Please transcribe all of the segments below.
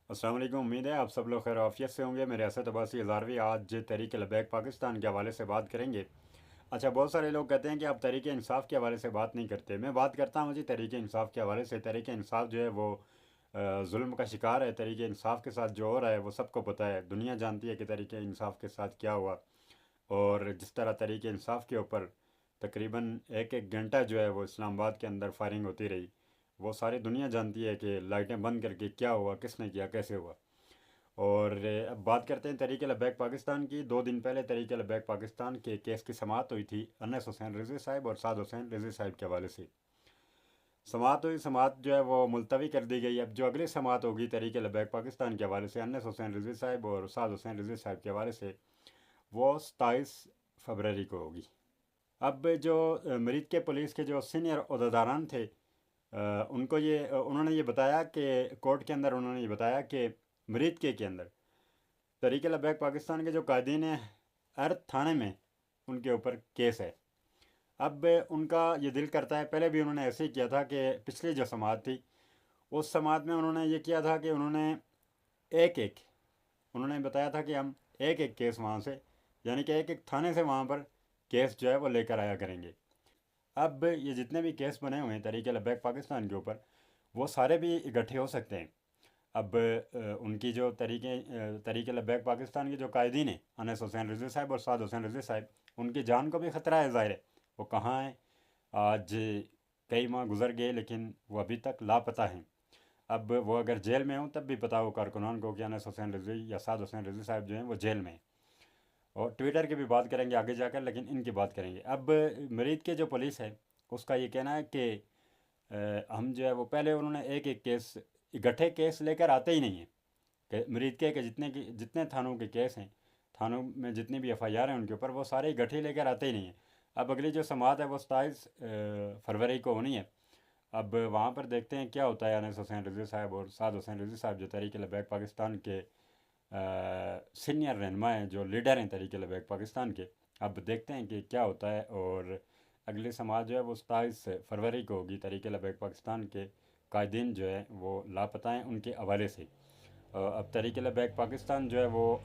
अस्सलाम वालेकुम। उम्मीद है आप सब लोग खैर आफियत से होंगे। मेरे असद अब्बासी हज़ारवी आज तहरीक लबैक पाकिस्तान के हवाले से बात करेंगे। अच्छा, बहुत सारे लोग कहते हैं कि आप तहरीक इंसाफ के हवाले से बात नहीं करते। मैं बात करता हूँ जी तहरीक इंसाफ के हवाले से। तहरीक इंसाफ जो है वो जुल्म का शिकार है। तहरीक इंसाफ के साथ जो हो रहा है वो सबको पता है, दुनिया जानती है कि तहरीक इंसाफ के साथ क्या हुआ। और जिस तरह तहरीक इंसाफ के ऊपर तकरीबन एक एक घंटा जो है वो इस्लामाबाद के अंदर फायरिंग होती रही, वो सारी दुनिया जानती है कि लाइटें बंद करके क्या हुआ, किसने किया, कैसे हुआ। और अब बात करते हैं तहरीक लबैक पाकिस्तान की। 2 दिन पहले तहरीक लबैक पाकिस्तान के केस की समाअत हुई थी अनस हुसैन रिजवी साहब और साद हुसैन रिजवी साहब के हवाले से। समाअत हुई, समाअत जो है वो मुलतवी कर दी गई। अब जो अगली समाअत होगी तहरीक लबैक पाकिस्तान के हवाले से अनस हुसैन रिजवी साहब और साद हुसैन रिजवी साहब के हवाले से, वो 27 फरवरी को होगी। अब जो मरीद के पुलिस के जो सीनियर अहदेदारान थे, उनको ये उन्होंने ये बताया कि कोर्ट के अंदर उन्होंने ये बताया कि मरीद के अंदर तहरीक लबैक पाकिस्तान के जो कायदीन हैं अर्थ थाने में उनके ऊपर केस है। अब उनका ये दिल करता है, पहले भी उन्होंने ऐसे ही किया था कि पिछली जो समाअत थी उस समाअत में उन्होंने ये किया था कि एक एक उन्होंने बताया था कि हम एक एक केस वहाँ से, यानी कि एक एक थाने से वहाँ पर केस जो है वो लेकर आया करेंगे। अब ये जितने भी केस बने हुए हैं तहरीक लबैक पाकिस्तान के ऊपर, वो सारे भी इकट्ठे हो सकते हैं। अब उनकी जो तहरीक लबैक पाकिस्तान के जो कायदीन हैं अनस हुसैन रिजवी साहब और साद हुसैन रिजवी साहब, उनकी जान को भी ख़तरा है, ज़ाहिर है। वो कहाँ हैं? आज कई माह गुजर गए लेकिन वो अभी तक लापता हैं। अब वो अगर जेल में हों तब भी पता हो कारकुनान को कि अनस हुसैन रिजवी या साद हुसैन रिजवी साहब जो हैं वो जेल में हैं। और ट्विटर की भी बात करेंगे आगे जाकर, लेकिन इनकी बात करेंगे। अब मरीद के जो पुलिस है उसका ये कहना है कि हम जो है वो पहले उन्होंने एक एक केस, इकट्ठे केस लेकर आते ही नहीं हैं। कि मरीद के जितने थानों के केस हैं, थानों में जितनी भी एफआईआर हैं उनके ऊपर, वो सारे इकट्ठे लेकर आते ही नहीं हैं। अब अगली जो समाअत है वो 27 फरवरी को होनी है। अब वहाँ पर देखते हैं क्या होता है। अनस हुसैन रिजवी साहब और साद हुसैन रिजवी साहब जो तहरीक लबैक पाकिस्तान के सीनियर रहनुमा हैं, जो लीडर हैं तहरीक लबैक पाकिस्तान के, अब देखते हैं कि क्या होता है। और अगली समाअत जो है वो 27 फरवरी को होगी। तहरीक लबैक पाकिस्तान के कायदीन जो है वो लापता हैं उनके हवाले से। अब तहरीक लबैक पाकिस्तान जो है वो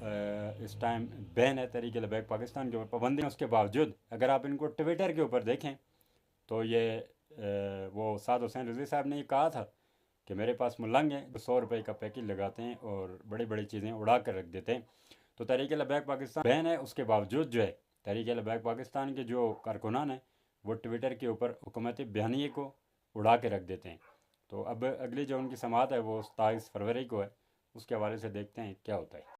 इस टाइम बैन है। तहरीक लबैक पाकिस्तान के ऊपर पाबंदी है, उसके बावजूद अगर आप इनको ट्विटर के ऊपर देखें तो ये वो साद हुसैन रिजवी साहब ने ये कहा था कि मेरे पास मलंग हैं, 100 रुपये का पैकेज लगाते हैं और बड़ी बड़ी चीज़ें उड़ा कर रख देते हैं। तो तहरीक लबैक पाकिस्तान बैन है, उसके बावजूद जो है तहरीक लबैक पाकिस्तान के जो कारकुनान हैं वो ट्विटर के ऊपर हुकूमती बयानिए को उड़ा के रख देते हैं। तो अब अगली जो उनकी समाअत है वो 27 फरवरी को है। उसके हवाले से देखते हैं क्या होता है।